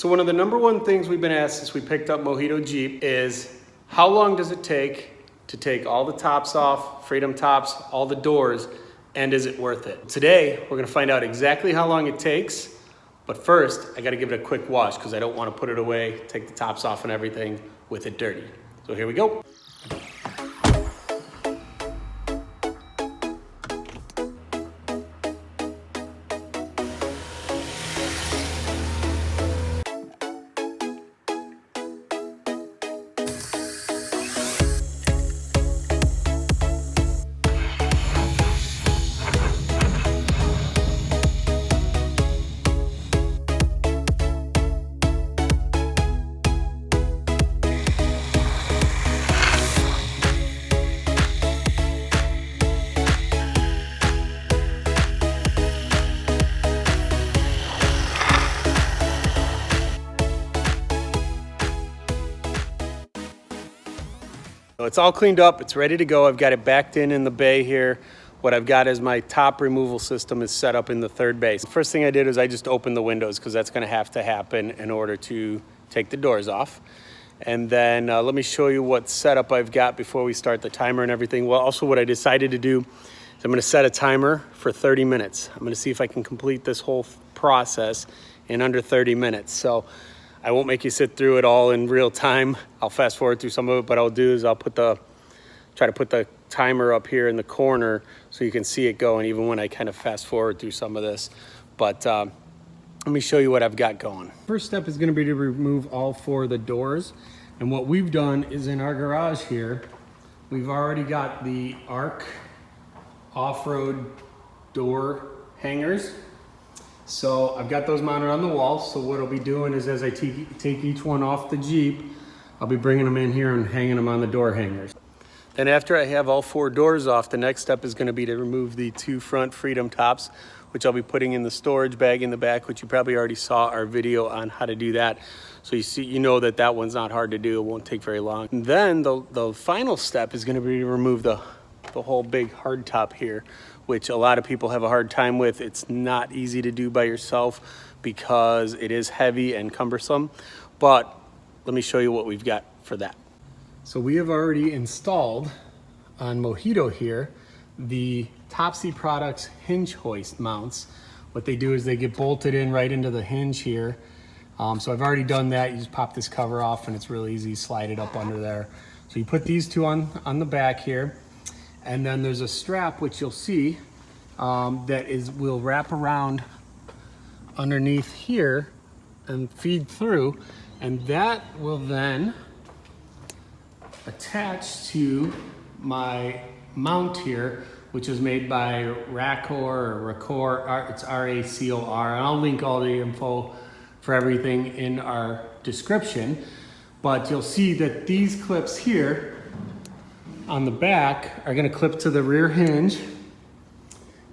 So one of the number one things we've been asked since we picked up Mojito Jeep is how long does it take to take all the tops off, Freedom tops, all the doors, and is it worth it? Today, we're gonna find out exactly how long it takes, but first, I gotta give it a quick wash because I don't wanna put it away, take the tops off and everything with it dirty. So here we go. So it's all cleaned up, it's ready to go. I've got it backed in the bay here. What I've got is my top removal system is set up in the third bay. The first thing I did is I just opened the windows because that's gonna have to happen in order to take the doors off. And then let me show you what setup I've got before we start the timer and everything. Well, also what I decided to do is I'm gonna set a timer for 30 minutes. I'm gonna see if I can complete this whole process in under 30 minutes. So I won't make you sit through it all in real time. I'll fast forward through some of it, but I'll do is I'll try to put the timer up here in the corner so you can see it going even when I kind of fast forward through some of this. But let me show you what I've got going. First step is gonna be to remove all 4 of the doors. And what we've done is in our garage here, we've already got the ARC off-road door hangers. So I've got those mounted on the wall. So what I'll be doing is as I take each one off the Jeep, I'll be bringing them in here and hanging them on the door hangers. Then after I have all 4 doors off, the next step is gonna be to remove the 2 front Freedom tops, which I'll be putting in the storage bag in the back, which you probably already saw our video on how to do that. So you know that one's not hard to do. It won't take very long. And then the final step is gonna be to remove the whole big hard top here, which a lot of people have a hard time with. It's not easy to do by yourself because it is heavy and cumbersome, but let me show you what we've got for that. So we have already installed on Mojito here, the Topsy Products Hinge hoist mounts. What they do is they get bolted in right into the hinge here. So I've already done that. You just pop this cover off and it's really easy, slide it up under there. So you put these 2 on the back here. And then there's a strap, which you'll see, will wrap around underneath here and feed through. And that will then attach to my mount here, which is made by Racor, it's R-A-C-O-R. And I'll link all the info for everything in our description. But you'll see that these clips here on the back are gonna clip to the rear hinge,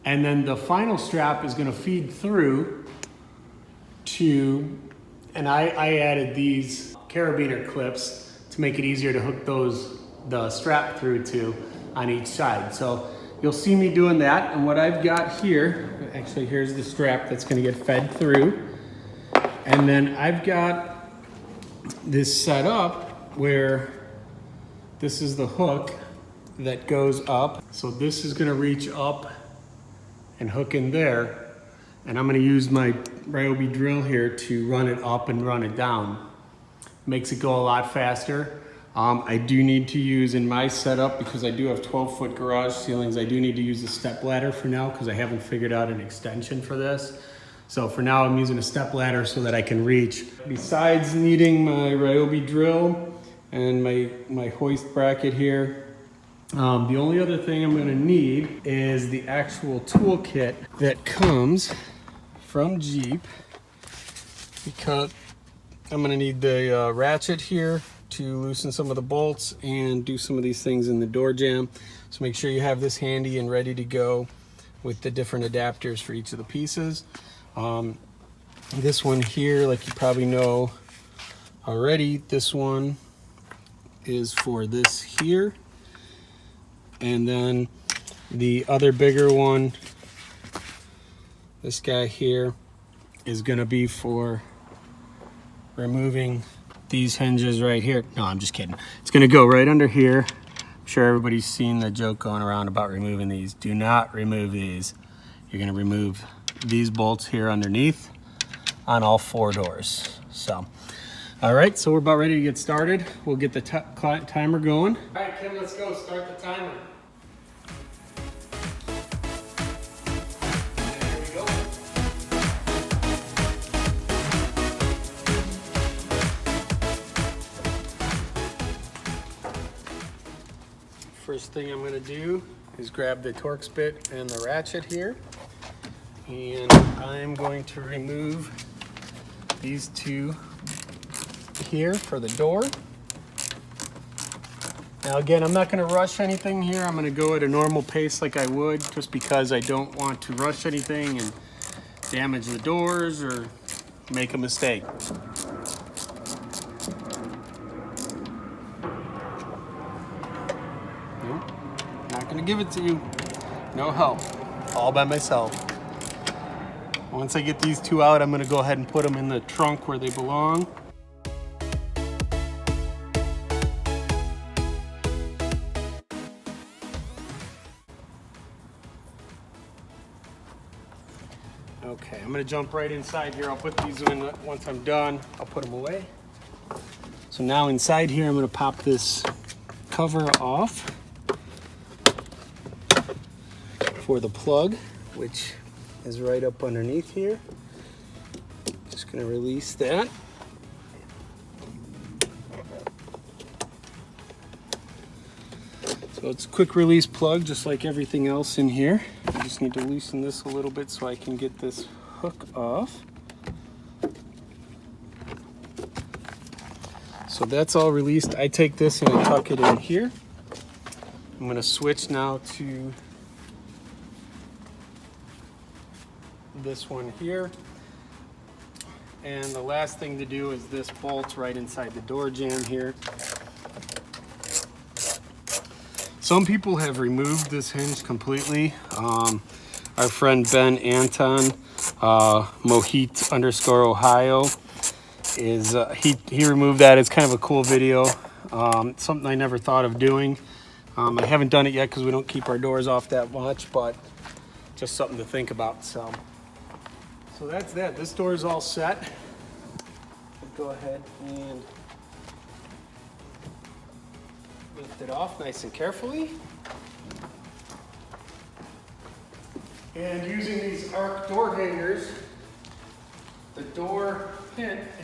and then the final strap is gonna feed through to, and I added these carabiner clips to make it easier to hook the strap through to on each side. So you'll see me doing that, and what I've got here, actually here's the strap that's gonna get fed through, and then I've got this set up where this is the hook that goes up. So this is gonna reach up and hook in there. And I'm gonna use my Ryobi drill here to run it up and run it down. Makes it go a lot faster. I do need to use in my setup, because I do have 12-foot garage ceilings, I do need to use a step ladder for now because I haven't figured out an extension for this. So for now I'm using a step ladder so that I can reach. Besides needing my Ryobi drill and my hoist bracket here, the only other thing I'm gonna need is the actual toolkit that comes from Jeep, because I'm gonna need the ratchet here to loosen some of the bolts and do some of these things in the door jamb. So make sure you have this handy and ready to go with the different adapters for each of the pieces. This one here, like you probably know already, this one is for this here. And then the other bigger one, this guy here, is gonna be for removing these hinges right here. No, I'm just kidding. It's gonna go right under here. I'm sure everybody's seen the joke going around about removing these. Do not remove these. You're gonna remove these bolts here underneath on all 4 doors. So, all right, so we're about ready to get started. We'll get the timer going. All right, Kim, let's go. Start the timer. There we go. First thing I'm going to do is grab the Torx bit and the ratchet here, and I'm going to remove these 2 here for the door. Now again, I'm not going to rush anything here. I'm going to go at a normal pace like I would, just because I don't want to rush anything and damage the doors or make a mistake. Nope, not going to give it to you. No help, all by myself. Once I get these 2 out, I'm going to go ahead and put them in the trunk where they belong. Okay, I'm gonna jump right inside here. I'll put these in once I'm done. I'll put them away. So now inside here, I'm gonna pop this cover off for the plug, which is right up underneath here. Just gonna release that. So it's a quick release plug, just like everything else in here. I just need to loosen this a little bit so I can get this hook off. So that's all released. I take this and I tuck it in here. I'm gonna switch now to this one here. And the last thing to do is this bolts right inside the door jamb here. Some people have removed this hinge completely. Our friend Ben Anton, Mojito_Ohio, is he removed that. It's kind of a cool video. Something I never thought of doing. I haven't done it yet because we don't keep our doors off that much, but just something to think about. So that's that. This door is all set. Go ahead and lift it off nice and carefully. And using these arc door hangers, the door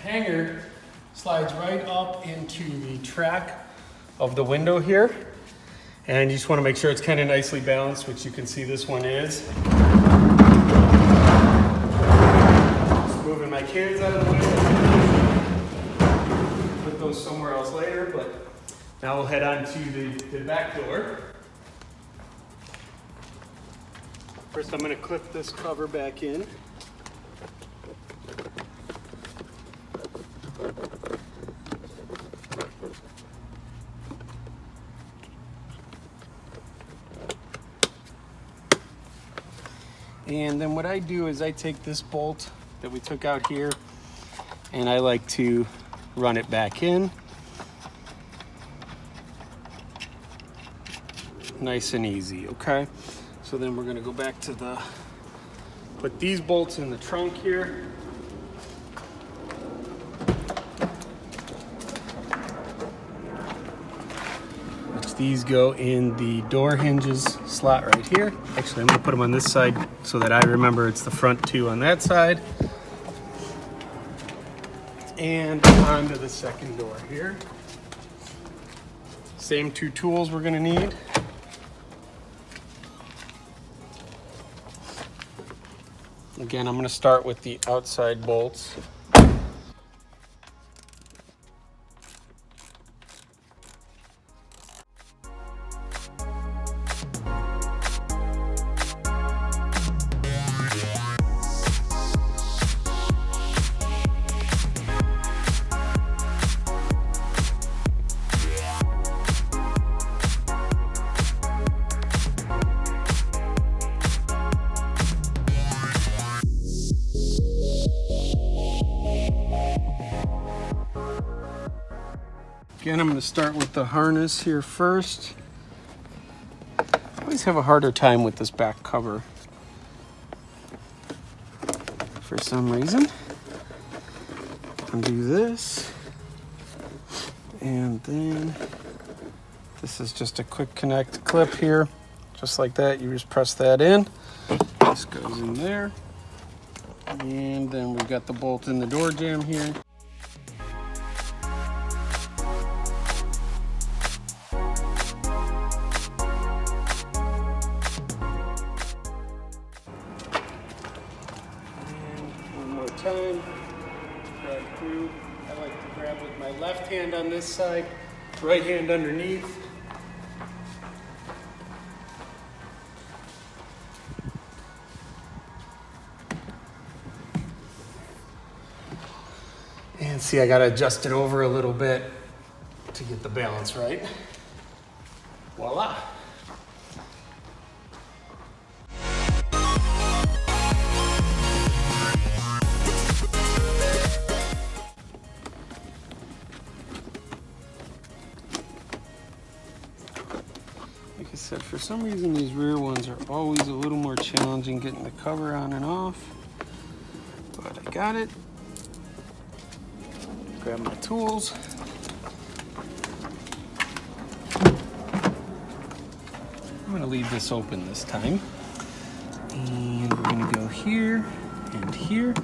hanger slides right up into the track of the window here. And you just want to make sure it's kind of nicely balanced, which you can see this one is. Just moving my cans out of the way. Put those somewhere else later, but now we'll head on to the back door. First, I'm going to clip this cover back in. And then what I do is I take this bolt that we took out here and I like to run it back in. Nice and easy, okay? So then we're gonna go back to put these bolts in the trunk here. Which these go in the door hinges slot right here. Actually, I'm gonna put them on this side so that I remember it's the front 2 on that side. And onto the second door here. Same 2 tools we're gonna need. Again, I'm going to start with the outside bolts. Again, I'm going to start with the harness here first. I always have a harder time with this back cover for some reason. Undo this. And then this is just a quick connect clip here. Just like that, you just press that in. This goes in there. And then we've got the bolt in the door jamb here. Time, grab through. I like to grab with my left hand on this side, right hand underneath. And see, I gotta adjust it over a little bit to get the balance right. Voila. Like I said, for some reason these rear ones are always a little more challenging getting the cover on and off, but I got it. Grab my tools. I'm gonna leave this open this time. And we're gonna go here and here.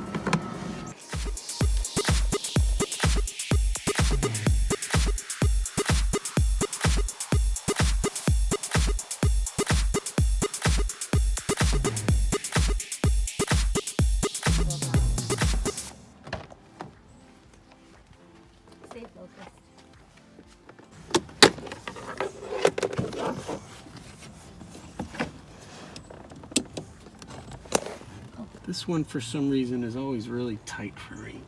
This one, for some reason, is always really tight for me.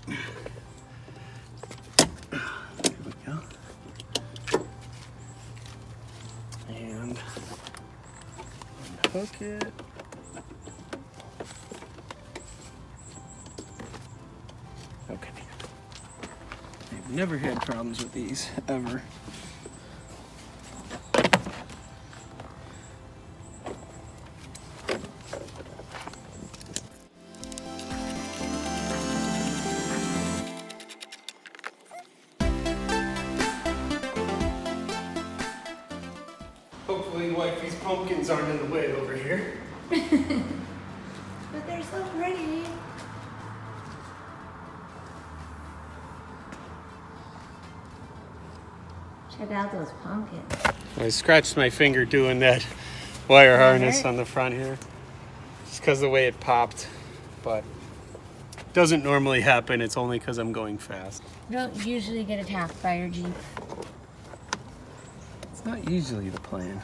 There we go. And unhook it. Okay. I've never had problems with these, ever. Hopefully wifey's pumpkins aren't in the way over here. But they're so pretty. Check out those pumpkins. I scratched my finger doing that wire harness on the front here. Just because of the way it popped. But it doesn't normally happen. It's only because I'm going fast. You don't usually get attacked by your Jeep. It's not usually the plan.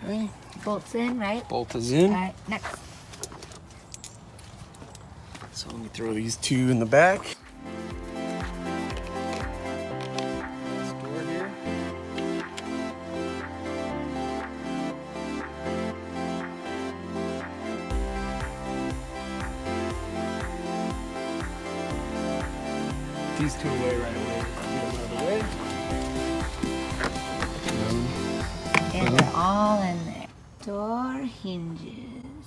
Okay. Bolt's in, right? Bolt is in. All right, next. So let me throw these two in the back. This door here. These two away right away. Get them out of the way. And they're all in there. Door hinges.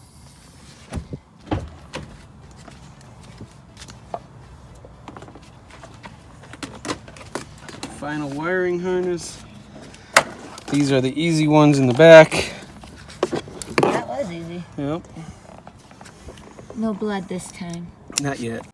Final wiring harness. These are the easy ones in the back. That was easy. Yep. No blood this time. Not yet.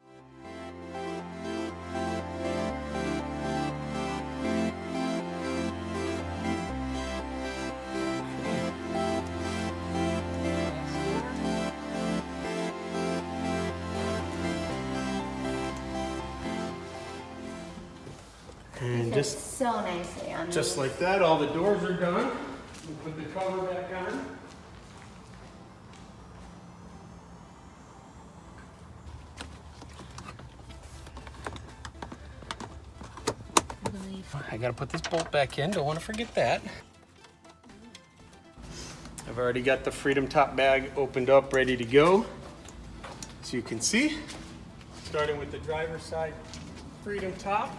And just so nicely on just like that, all the doors are done. We'll put the cover back on. I gotta put this bolt back in, don't want to forget that. I've already got the Freedom Top bag opened up, ready to go. As you can see, starting with the driver's side, Freedom top.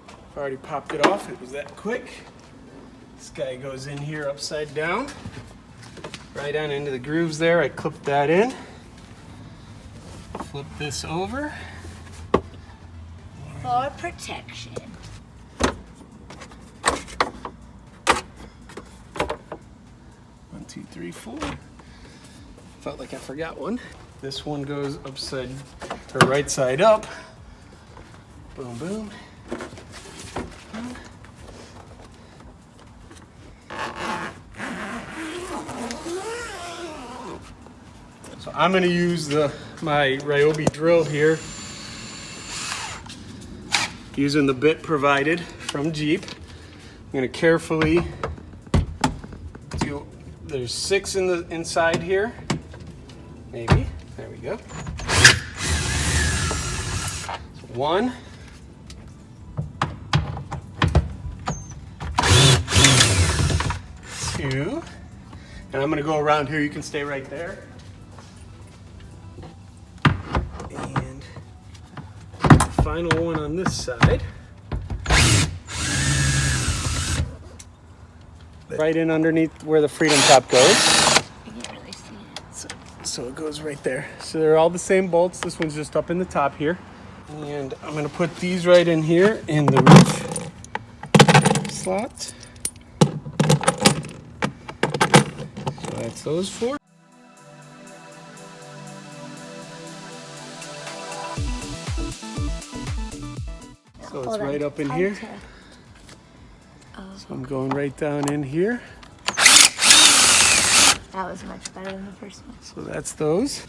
I've already popped it off, it was that quick. This guy goes in here upside down, right on into the grooves there. I clipped that in. Flip this over. For protection. 1, 2, 3, 4. Felt like I forgot one. This one goes upside to right side up. Boom, boom. So I'm going to use my Ryobi drill here, using the bit provided from Jeep. I'm going to carefully do. There's 6 in the inside here. Maybe. There we go. 1. 2. And I'm going to go around here. You can stay right there. And the final one on this side. Right in underneath where the Freedom top goes. I can't really see it. So it goes right there. So they're all the same bolts. This one's just up in the top here. And I'm going to put these right in here in the roof slot. So that's those 4. So it's right up in here. So I'm going right down in here. That was much better than the first one. So that's those.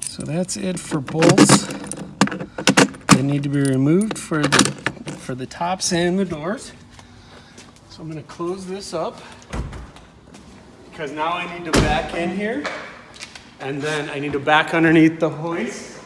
So that's it for bolts. They need to be removed for the tops and the doors. So I'm going to close this up because now I need to back in here, and then I need to back underneath the hoist.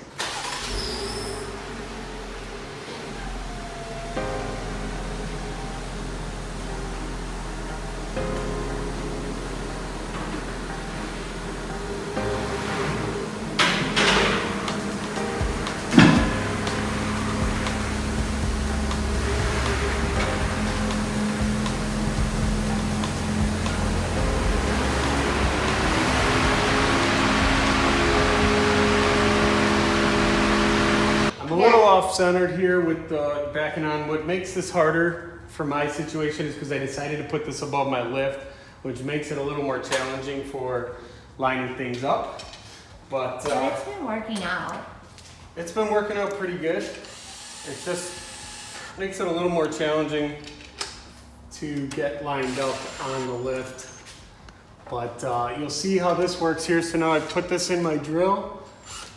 A little off-centered here with the backing on. What makes this harder for my situation is because I decided to put this above my lift, which makes it a little more challenging for lining things up. But So it's been working out. it's been working out pretty good. It just makes it a little more challenging to get lined up on the lift. But you'll see how this works here. So now I put this in my drill.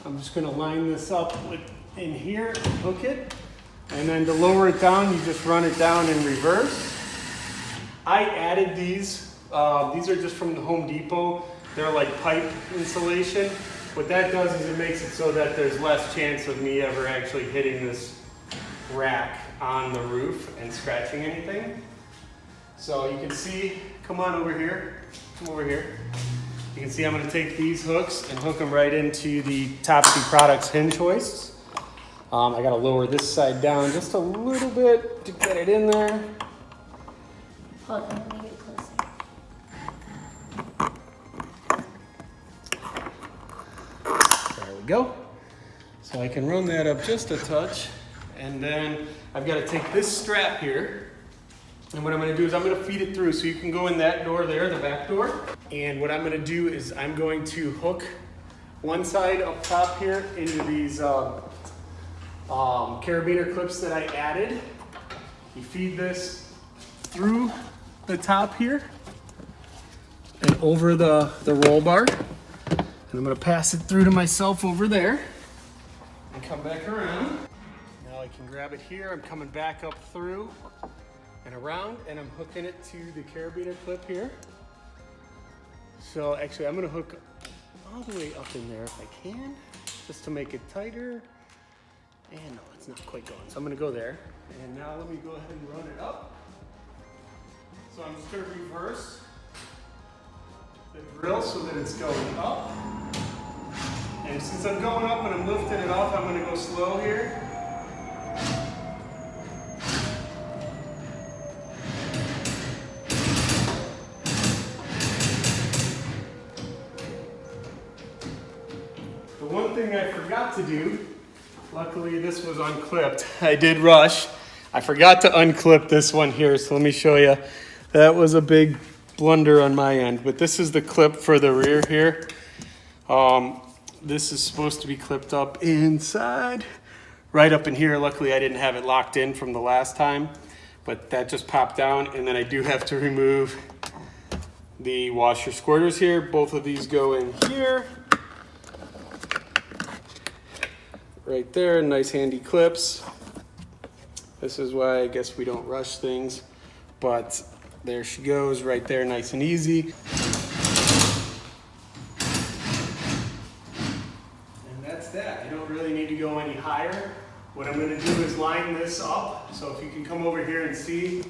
I'm just going to line this up in here, hook it, and then to lower it down, you just run it down in reverse. I added these. These are just from the Home Depot. They're like pipe insulation. What that does is it makes it so that there's less chance of me ever actually hitting this rack on the roof and scratching anything. So you can see, come on over here, come over here. You can see I'm going to take these hooks and hook them right into the Topsy Products hinge hoists. I got to lower this side down just a little bit to get it in there. Hold on, let me get closer. There we go. So I can run that up just a touch. And then I've got to take this strap here. And what I'm going to do is I'm going to feed it through. So you can go in that door there, the back door. And what I'm going to do is I'm going to hook one side up top here into these carabiner clips that I added. You feed this through the top here and over the roll bar. And I'm going to pass it through to myself over there and come back around. Now I can grab it here. I'm coming back up through and around, and I'm hooking it to the carabiner clip here. So actually I'm going to hook all the way up in there if I can, just to make it tighter. And no, it's not quite going. So I'm going to go there. And now let me go ahead and run it up. So I'm just going to reverse the drill so that it's going up. And Since I'm going up and I'm lifting it off, I'm going to go slow here. The one thing I forgot to do, luckily this was unclipped. I did rush. I forgot to unclip this one here, so let me show you. That was a big blunder on my end, but this is the clip for the rear here. This is supposed to be clipped up inside, right up in here. Luckily I didn't have it locked in from the last time, but that just popped down. And then I do have to remove the washer squirters here. Both of these go in here. Right there, nice handy clips. This is why I guess we don't rush things, but there she goes right there, nice and easy. And that's that. You don't really need to go any higher. What I'm gonna do is line this up. So if you can come over here and see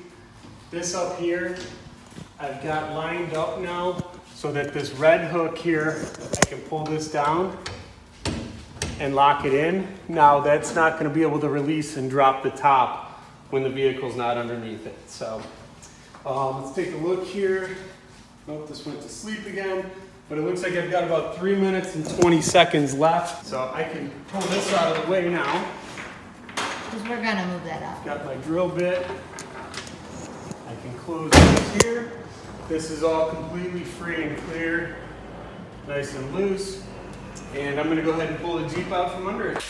this up here, I've got lined up now so that this red hook here, I can pull this down and lock it in. Now that's not going to be able to release and drop the top when the vehicle's not underneath it. So let's take a look here. Nope, this went to sleep again, but it looks like I've got about 3 minutes and 20 seconds left. So I can pull this out of the way now. Because we're going to move that up. Got my drill bit. I can close this here. This is all completely free and clear, nice and loose. And I'm going to go ahead and pull the Jeep out from under it.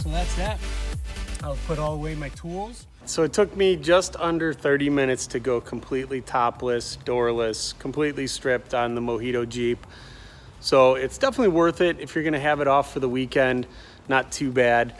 So that's that. I'll put all away my tools. So it took me just under 30 minutes to go completely topless, doorless, completely stripped on the Mojito Jeep. So it's definitely worth it if you're going to have it off for the weekend. Not too bad.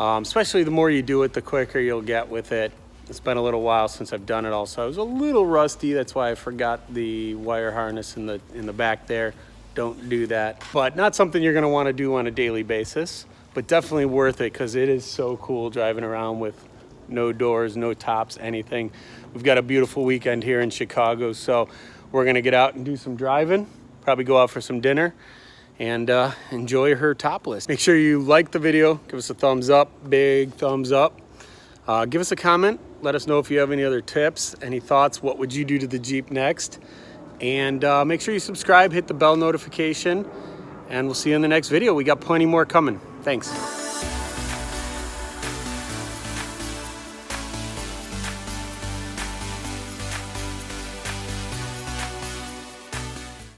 Especially the more you do it, the quicker you'll get with it. It's been a little while since I've done it also. I was a little rusty, that's why I forgot the wire harness in the back there. Don't do that. But not something you're gonna wanna do on a daily basis, but definitely worth it because it is so cool driving around with no doors, no tops, anything. We've got a beautiful weekend here in Chicago, so we're gonna get out and do some driving, probably go out for some dinner, and enjoy her topless. Make sure you like the video, give us a thumbs up, big thumbs up. Give us a comment, let us know if you have any other tips, any thoughts, what would you do to the Jeep next? And make sure you subscribe, hit the bell notification, and we'll see you in the next video. We got plenty more coming. Thanks.